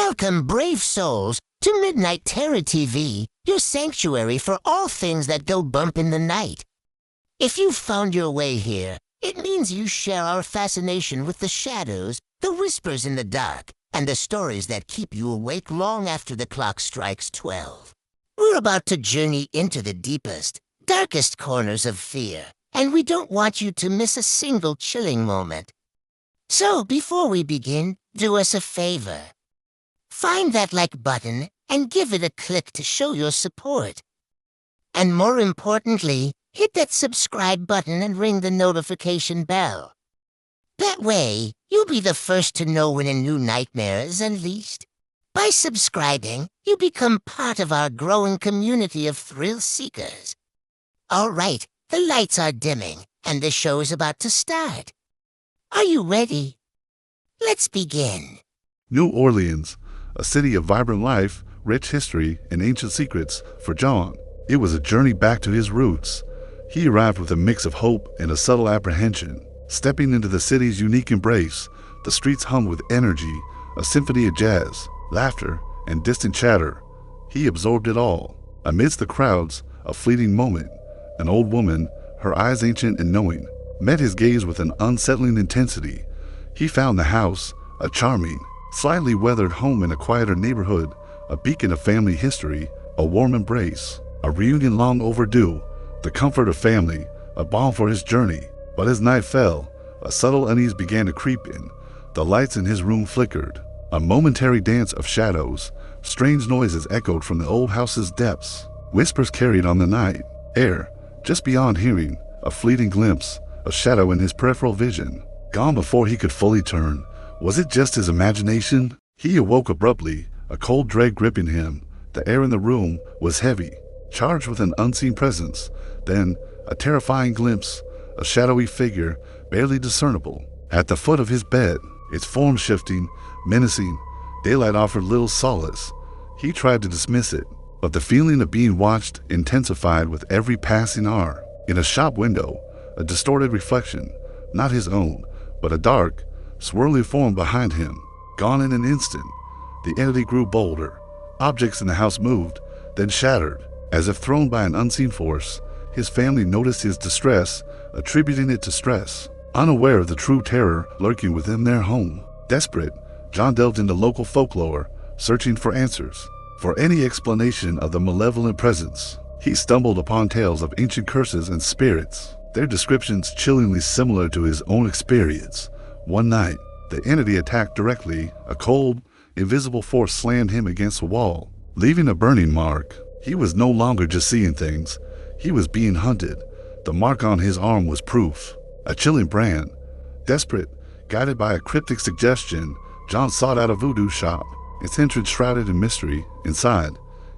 Welcome, brave souls, to Midnight Terror TV, your sanctuary for all things that go bump in the night. If you've found your way here, it means you share our fascination with the shadows, the whispers in the dark, and the stories that keep you awake long after the clock strikes 12. We're about to journey into the deepest, darkest corners of fear, and we don't want you to miss a single chilling moment. So, before we begin, do us a favor. Find that like button and give it a click to show your support. And more importantly, hit that subscribe button and ring the notification bell. That way, you'll be the first to know when a new nightmare is unleashed. By subscribing, you become part of our growing community of thrill seekers. All right, the lights are dimming, and the show is about to start. Are you ready? Let's begin. New Orleans, a city of vibrant life, rich history, and ancient secrets for John. It was a journey back to his roots. He arrived with a mix of hope and a subtle apprehension. Stepping into the city's unique embrace, the streets hummed with energy, a symphony of jazz, laughter, and distant chatter. He absorbed it all. Amidst the crowds, a fleeting moment, an old woman, her eyes ancient and knowing, met his gaze with an unsettling intensity. He found the house, a charming, slightly weathered home in a quieter neighborhood, a beacon of family history, a warm embrace, a reunion long overdue, the comfort of family, a balm for his journey. But as night fell, a subtle unease began to creep in. The lights in his room flickered. A momentary dance of shadows, strange noises echoed from the old house's depths. Whispers carried on the night air. Just beyond hearing, a fleeting glimpse, a shadow in his peripheral vision. Gone before he could fully turn. Was it just his imagination? He awoke abruptly, a cold dread gripping him. The air in the room was heavy, charged with an unseen presence. Then, a terrifying glimpse, a shadowy figure, barely discernible, at the foot of his bed, its form shifting, menacing. Daylight offered little solace. He tried to dismiss it, but the feeling of being watched intensified with every passing hour. In a shop window, a distorted reflection, not his own, but a dark, swirling form behind him. Gone in an instant, the entity grew bolder. Objects in the house moved, then shattered, as if thrown by an unseen force. His family noticed his distress, attributing it to stress, unaware of the true terror lurking within their home. Desperate, John delved into local folklore, searching for answers, for any explanation of the malevolent presence. He stumbled upon tales of ancient curses and spirits, their descriptions chillingly similar to his own experience. One night, the entity attacked directly. A cold, invisible force slammed him against a wall, leaving a burning mark. He was no longer just seeing things. He was being hunted. The mark on his arm was proof. A chilling brand. Desperate, guided by a cryptic suggestion, John sought out a voodoo shop, its entrance shrouded in mystery. Inside,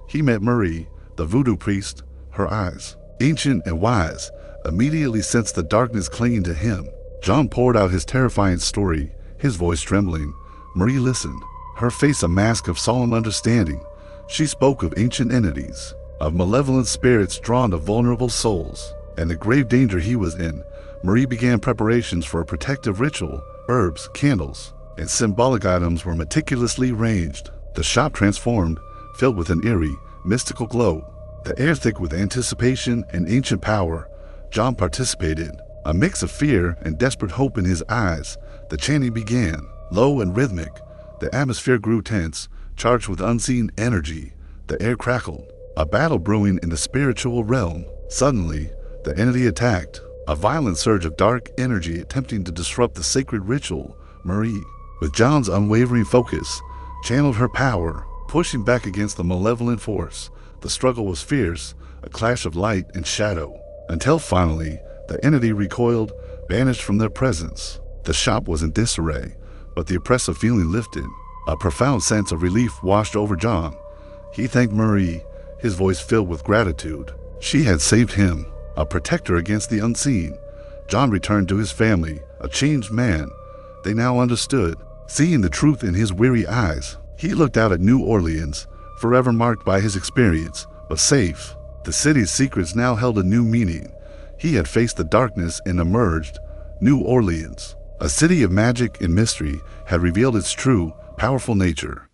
he met Marie, the voodoo priest. Her eyes, ancient and wise, immediately sensed the darkness clinging to him. John poured out his terrifying story, his voice trembling. Marie listened, her face a mask of solemn understanding. She spoke of ancient entities, of malevolent spirits drawn to vulnerable souls, and the grave danger he was in. Marie began preparations for a protective ritual. Herbs, candles, and symbolic items were meticulously arranged. The shop transformed, filled with an eerie, mystical glow, the air thick with anticipation and ancient power. John participated, a mix of fear and desperate hope in his eyes. The chanting began, low and rhythmic. The atmosphere grew tense, charged with unseen energy. The air crackled, a battle brewing in the spiritual realm. Suddenly, the entity attacked, a violent surge of dark energy attempting to disrupt the sacred ritual. Marie, with John's unwavering focus, channeled her power, pushing back against the malevolent force. The struggle was fierce, a clash of light and shadow, until finally, the entity recoiled, banished from their presence. The shop was in disarray, but the oppressive feeling lifted. A profound sense of relief washed over John. He thanked Marie, his voice filled with gratitude. She had saved him, a protector against the unseen. John returned to his family, a changed man. They now understood, seeing the truth in his weary eyes. He looked out at New Orleans, forever marked by his experience, but safe. The city's secrets now held a new meaning. He had faced the darkness and emerged. New Orleans, a city of magic and mystery, had revealed its true, powerful nature.